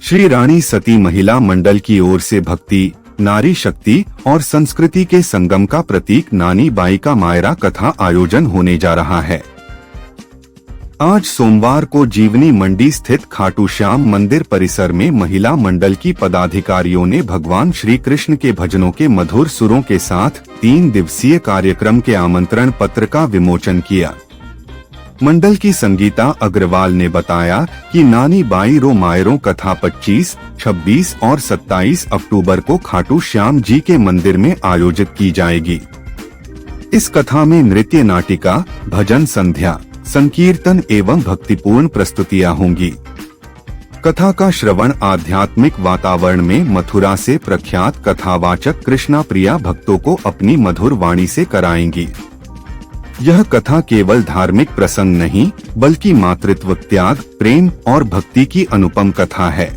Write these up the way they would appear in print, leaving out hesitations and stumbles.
श्री रानी सती महिला मंडल की ओर से भक्ति, नारी शक्ति और संस्कृति के संगम का प्रतीक नानी बाई का मायरा कथा आयोजन होने जा रहा है। आज सोमवार को जीवनी मंडी स्थित खाटू श्याम मंदिर परिसर में महिला मंडल की पदाधिकारियों ने भगवान श्री कृष्ण के भजनों के मधुर सुरों के साथ 3 दिवसीय कार्यक्रम के आमंत्रण पत्र का विमोचन किया। मंडल की संगीता अग्रवाल ने बताया कि नानी बाई रो मायरो कथा 25, 26 और 27 अक्टूबर को खाटू श्याम जी के मंदिर में आयोजित की जाएगी। इस कथा में नृत्य नाटिका, भजन संध्या, संकीर्तन एवं भक्तिपूर्ण प्रस्तुतियां होंगी। कथा का श्रवण आध्यात्मिक वातावरण में मथुरा से प्रख्यात कथावाचक कृष्णा प्रिया भक्तों को अपनी मधुर वाणी से कराएंगी। यह कथा केवल धार्मिक प्रसंग नहीं बल्कि मातृत्व, त्याग, प्रेम और भक्ति की अनुपम कथा है।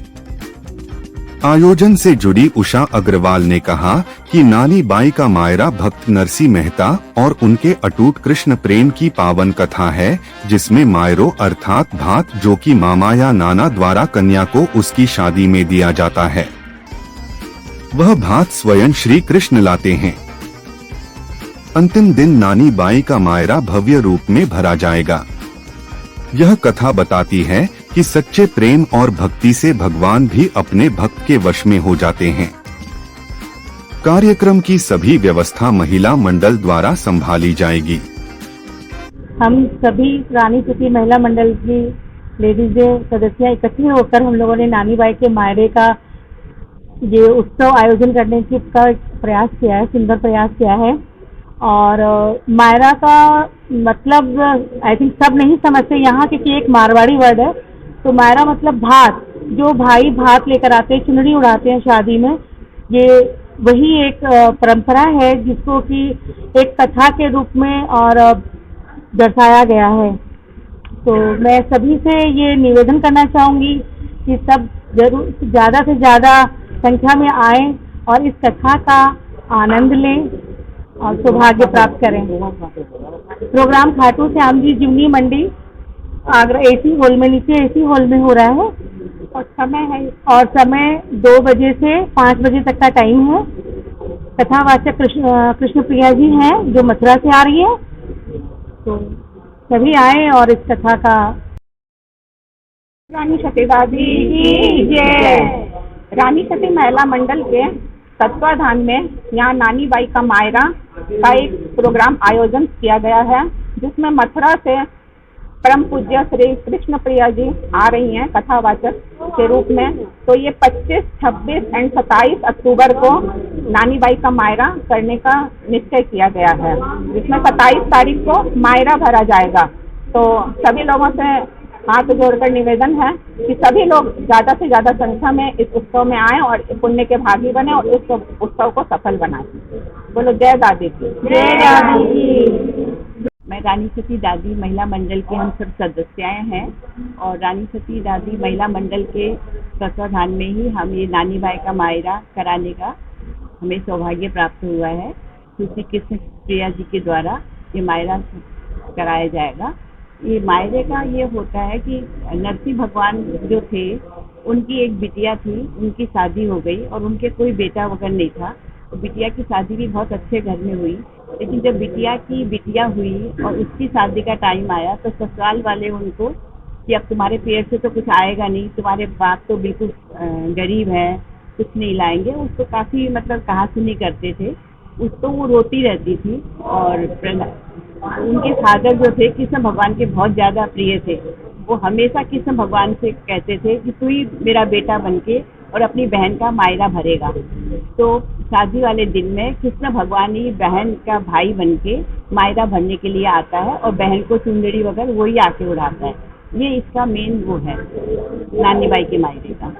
आयोजन से जुड़ी उषा अग्रवाल ने कहा कि नानी बाई का मायरा भक्त नरसी मेहता और उनके अटूट कृष्ण प्रेम की पावन कथा है, जिसमें मायरो अर्थात भात, जो कि मामा या नाना द्वारा कन्या को उसकी शादी में दिया जाता है, वह भात स्वयं श्री कृष्ण लाते हैं। अंतिम दिन नानी बाई का मायरा भव्य रूप में भरा जाएगा। यह कथा बताती है कि सच्चे प्रेम और भक्ति से भगवान भी अपने भक्त के वश में हो जाते हैं। कार्यक्रम की सभी व्यवस्था महिला मंडल द्वारा संभाली जाएगी। हम सभी रानी सती महिला मंडल की लेडीजें सदस्य इकट्ठी होकर हम लोगों ने नानी बाई के मायरे का ये उत्सव आयोजन करने की का प्रयास किया है, सुंदर प्रयास किया है। और मायरा का मतलब आई थिंक सब नहीं समझते यहाँ, क्योंकि एक मारवाड़ी वर्ड है। तो मायरा मतलब भात, जो भाई भात लेकर आते हैं, चुनरी उड़ाते हैं शादी में, ये वही एक परंपरा है जिसको कि एक कथा के रूप में और दर्शाया गया है। तो मैं सभी से ये निवेदन करना चाहूँगी कि सब जरूर ज़्यादा से ज़्यादा संख्या में आएं और इस कथा का आनंद लें और सौभाग्य प्राप्त करें। प्रोग्राम खाटू श्याम जी जीवनी मंडी आगरा AC हॉल में, नीचे AC हॉल में हो रहा है और समय 2 बजे से 5 बजे तक का टाइम है। कथावाचक कृष्ण प्रिया जी हैं जो मथुरा से आ रही है। तो सभी आए और इस कथा का रानी सती दादी की जय। रानी सती महिला मंडल के तत्वाधान में यहाँ नानी बाई का मायरा का एक प्रोग्राम आयोजन किया गया है, जिसमें मथुरा से परम पूज्य श्री कृष्ण प्रिया जी आ रही हैं कथावाचक के रूप में। तो ये 25, 26 और 27 अक्टूबर को नानी बाई का मायरा करने का निश्चय किया गया है, जिसमें 27 तारीख को मायरा भरा जाएगा। तो सभी लोगों से हाथ जोड़कर निवेदन है कि सभी लोग ज़्यादा से ज़्यादा संख्या में इस उत्सव में आएं और पुण्य के भागी बने और इस उत्सव को सफल बनाएं। बोलो जय दादी की जय। दादी मैं रानी सती दादी महिला मंडल के हम सब सदस्याएं हैं और रानी सती दादी महिला मंडल के तत्वाधान में ही हम ये नानी बाई का मायरा कराने का हमें सौभाग्य प्राप्त हुआ है। श्री कृष्ण प्रिया जी के द्वारा ये मायरा कराया जाएगा। ये मायरे का ये होता है कि नरसिंह भगवान जो थे उनकी एक बिटिया थी, उनकी शादी हो गई और उनके कोई बेटा वगैरह नहीं था। तो बिटिया की शादी भी बहुत अच्छे घर में हुई, लेकिन जब बिटिया की बिटिया हुई और उसकी शादी का टाइम आया तो ससुराल वाले उनको कि अब तुम्हारे पेट से तो कुछ आएगा नहीं, तुम्हारे बाप तो बिल्कुल गरीब है, कुछ नहीं लाएंगे। उसको काफ़ी मतलब कहासुनी करते थे, उसको वो रोती रहती थी। और उनके फादर जो थे कृष्ण भगवान के बहुत ज़्यादा प्रिय थे, वो हमेशा कृष्ण भगवान से कहते थे कि तू ही मेरा बेटा बनके और अपनी बहन का मायरा भरेगा। तो शादी वाले दिन में कृष्ण भगवान ही बहन का भाई बनके मायरा भरने के लिए आता है और बहन को चुंदड़ी वगैरह वही आके उड़ाता है। ये इसका मेन वो है नानी बाई के मायरे का।